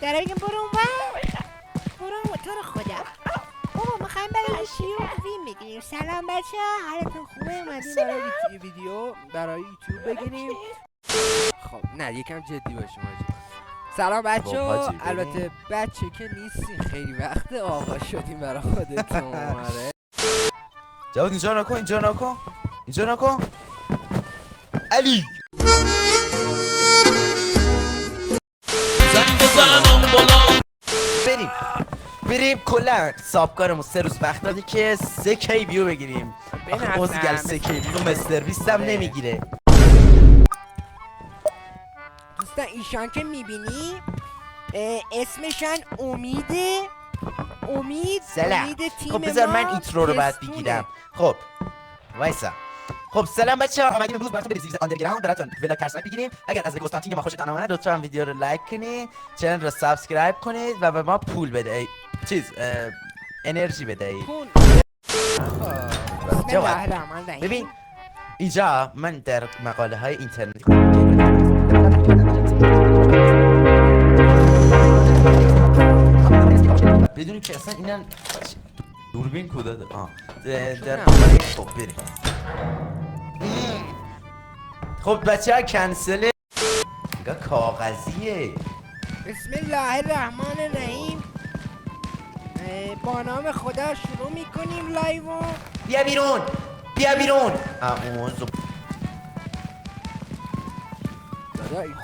داره بگیم برو اونور، برو اونور. تو رو خدا بابا میخوایم برای فیلم بگیریم. سلام بچه ها، حالتون خوبه؟ اومدیم برای برای یوتیوب بگیریم. خب نه یکم جدی باشیم حاجی. سلام بچه ها. البته بچه که نیستیم، خیلی وقت آقا شدیم برای خودتون. آره جواد اینجا نکن، اینجا نکن، اینجا نکن. علی زنگ بزنم بالا. بریم کلا سابکارمون 3 روز وقت داده که 3K ویو بگیریم. آخه بازیگر 2K ویو مستر بیست هم نمیگیره. دوستان ایشان که میبینی اسمشان امیده. امید تیم. خب بذار من اینترو رو بعد بگیرم. خب وایسا. خب سلام بچه‌ها، اومدیم امروز براتون بریزیم آندرگراوند براتون ویلا کرسنک بگیریم. اگر از گستانتین ما خوشتون اومد لطفا ویدیو رو لایک کنید، چنل رو سابسکرایب کنید و به ما پول بدهید. انرژی بدهید. ببین اینجا من در مقاله های اینترنتی بدونی که اصلا اینا دوربین کدا در خب بریم. خب بچه ها کنسله نگاه کاغذیه. بسم الله الرحمن الرحیم. با نام خدا شروع میکنیم لایو. بیا بیرون، بیا بیرون.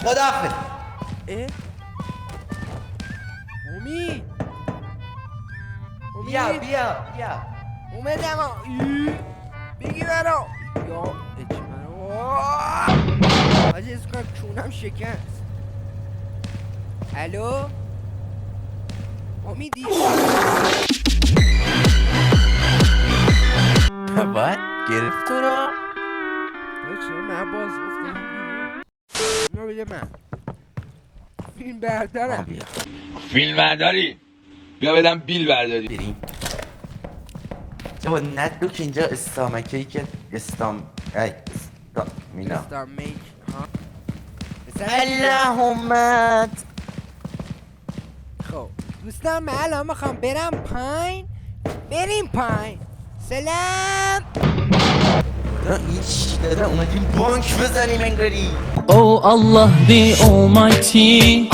خدا حافظ. امید بیا اومدم. بگی برا یا آجه از کنم چونم شکست. الو امیدی باید گرفت تو را. چرا من باز افتادم بیرون؟ بده من فیلم بردارم. فیلم برداری؟ بیا بدم بیل برداری. بریم جواد ندو که اینجا استامکهی که مینا استامیک اللهم. خب دوستان من الان میخوام برم پایین. بریم پایین. سلام. این چی داده اومدیم بانک بزنیم انگاری. Oh Allah the Almighty,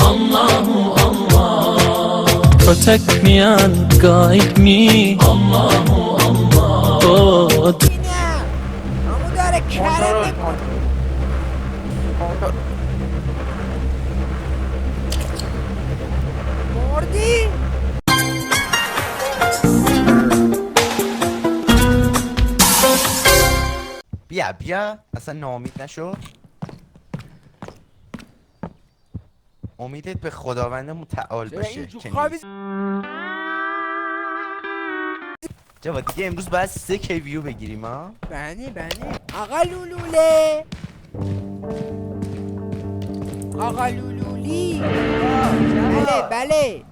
Allahu Allah, protect me and guide me, Allahu Allah. Oh همون داره کرم میکنه. مردی؟ بیا اصلا ناامید نشو. امیدت به خداوند متعال باشه. جواد دیگه امروز باید 3K ویو بگیریم ها. بله آقا لولوله، آقا لولولی. بله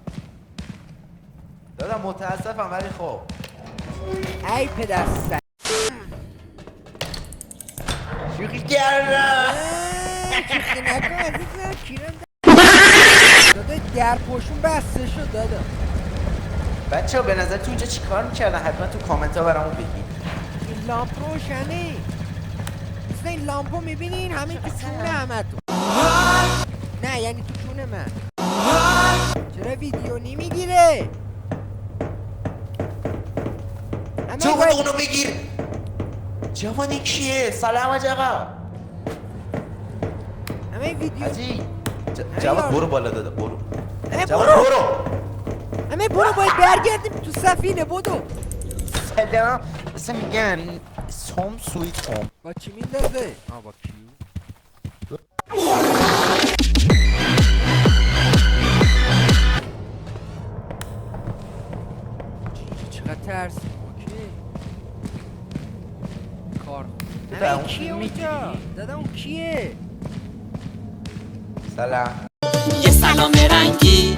دادم متاسفم ولی خب ای پدرسن شوخی کردم. شوخی نکن عزیزم. کیرم داده در پشون بسته شد. داده بچه ها به نظر تو اینجا چی کار میکردن؟ حتما تو کامنت ها برامون بگید. این لامپ روشنه. مثل این لامپو میبینین همین تو چونه همه تو. نه یعنی تو چونه من. چرا ویدیو نمیگیره؟ جواد اونو بگیر. جواد کیه؟ سلام آقا. همه ویدیو حاجی جواد برو بالا داده برو. جواد برو. همه برو باید برگردیم تو سفینه. بدو. سلام. مثل میگن سوم سویت هوم. با چی میندازه؟ با کیو. چقدر ترس. اوکی کار همه کیه اونجا؟ دادا اون کیه؟ سلام. یه سلام رنگی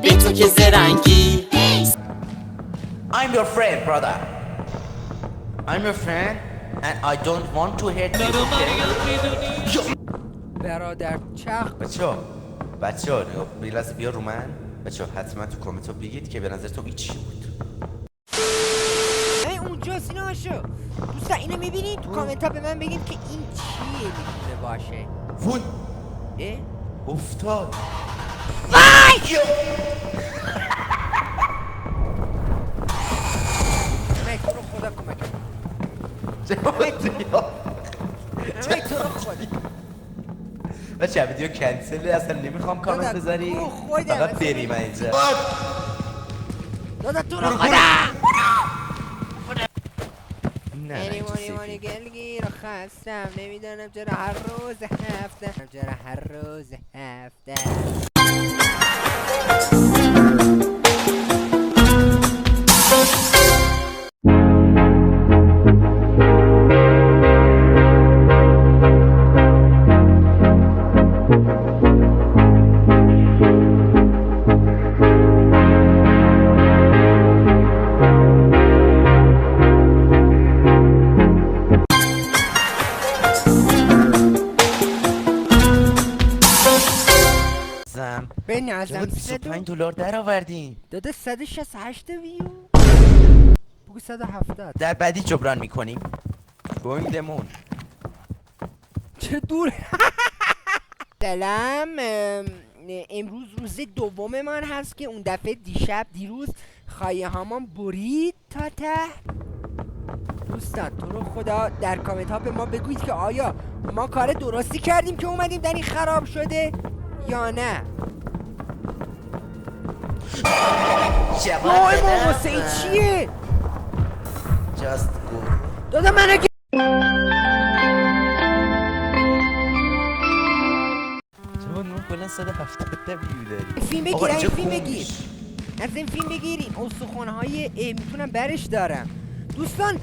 به تو که زرنگی. I'm your friend brother. I'm your friend and I don't want to hurt you. برادر چخ. بچه ها بیا رو من. بچه حتما تو کامنت ها بگید که به نظرتون این چی بود. اونجاست اینا هاشو دوستان، اینو میبینید تو کامنت ها به من بگید که این چیه میتونه باشه. وون اه؟ افتاد. وای مک تو رو خدا کمک مک تو رو خدا. بچه ویدیو کنسله، اصلا نمیخوام کامنت بذاری، فقط بریم اینجا. دادا تو رو خدا. نه مانی گلگیر و خستم، نمیدانم چرا هر روز هفته به نظرم $25 در آوردیم. داده 168 ویو بگو 170 در بعدی جبران میکنیم. گویندمون چه دور. سلام، امروز روز دوم من هست که اون دفعه دیروز خایه هامان برید تا ته. دوستان تو رو خدا در کامنت ها به ما بگویید که آیا ما کار درستی کردیم که اومدیم در این خراب شده یا نه. وای ماموسه این چیه؟ جاست گو دادا من اگه چون اون کلا 170 ویو داری. فیلم بگیر، این فیلم بگیر، از این فیلم بگیرین. استخوان‌های میتونم برش دارم. دوستان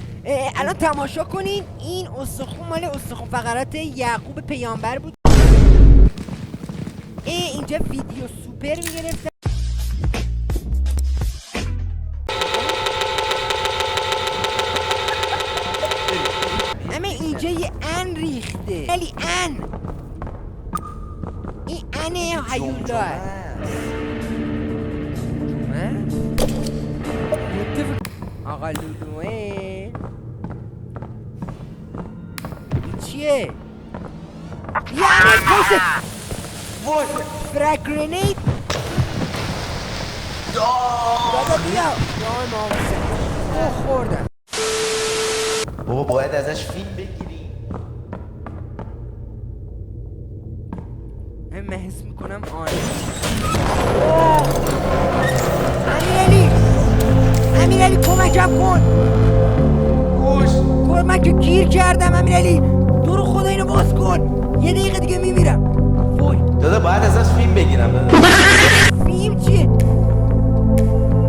الان تماشا کنین، این استخوان مال استخوان فقرات یعقوب پیامبر بود. اینجا ویدیو سوپر میگرفتم. اما اینجا یه ان ریخته، ولی ان این انه هیولا آقا لولوه این چیه؟ یعنی پوشت فرگ گرینید. دادا بیا وای ماموسه او خوردم. بابا باید ازش فیلم بگیری. من حس میکنم آن امیرعلی کمکم کن. کمک گیر کردم امیرعلی، تو رو خدا اینو باز کن، یه دقیقه دیگه میمیرم. وای دادا باید ازش فیلم بگیرم دادا. فیلم چیه؟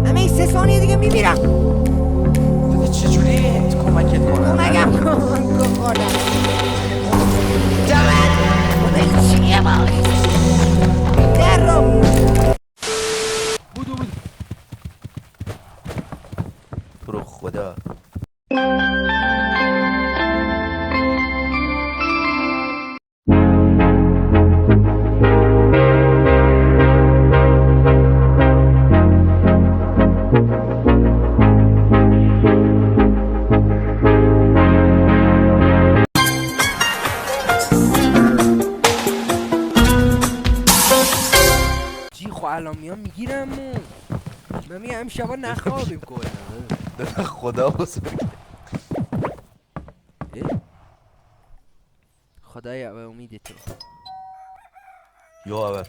همه این 3 ثانیه دیگه میمیرم. دادا چجوری کمکت کنم؟ کمکم کن خوردم. خدا این چیه باید در رو بود تو رو خدا. الان میام میگیرم من میگم این شبا نخوابیم کلا. دادا خدا بزرگ. خدایا به امید تو. یا اول